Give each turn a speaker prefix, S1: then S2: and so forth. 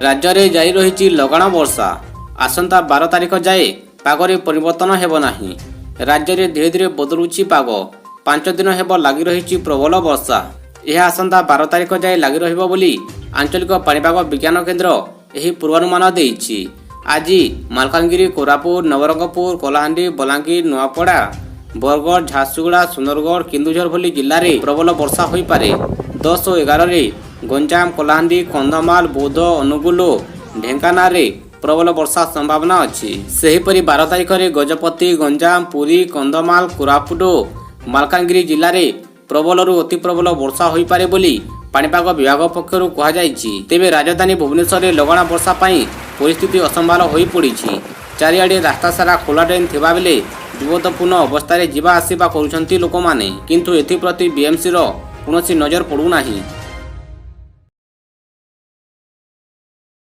S1: राज्य में जारी रही लगाण वर्षा आसंता 12 तारिख जाए पागरे परिवर्तन हेब नाही। राज्य में धीरे धीरे बदलुची पाग 5 दिन हेब लगी रही प्रबल वर्षा। यह आसंता 12 तारिख जाए लगी रहिबो बोली आंचलिक पाणीपाग विज्ञान केन्द्र यही पूर्वानुमान देइछि। आज मालकानगिरी, कोरापुट, नवरंगपुर, कलाहांडी, बलांगीर, नुआपड़ा, बरगढ़, झारसुगुड़ा, सुंदरगढ़, केन्दुझर भली जिले में प्रबल वर्षा हो पारे। 10 और 11 रे गंजाम, कलाहांडी, कंधमाल, बौद्ध, अनुगुल, ढेंकानाल प्रबल वर्षा संभावना अच्छी। सेहीपरि 12 तारिख में गजपति, गंजाम, पुरी, कंधमाल, कोरापुट, मालकानगिरी जिले में प्रबलरू अति प्रबल वर्षा हो पारे बोली पाणीपाग विभाग पक्षर कहुଯାଇଛି। तेबे राजधानी भुवनेश्वर में लगाण वर्षा पाई परिस्थिति असंभाल हो पड़ी। चारिआडे रास्ता सारा खोला ड्रेन थिबा बेले विपदपूर्ण अवस्था जीवा आसिबा करुछंती लोक माने, किंतु एथिप्रति बीएमसी रो कौनसी नजर पड़ू नाही।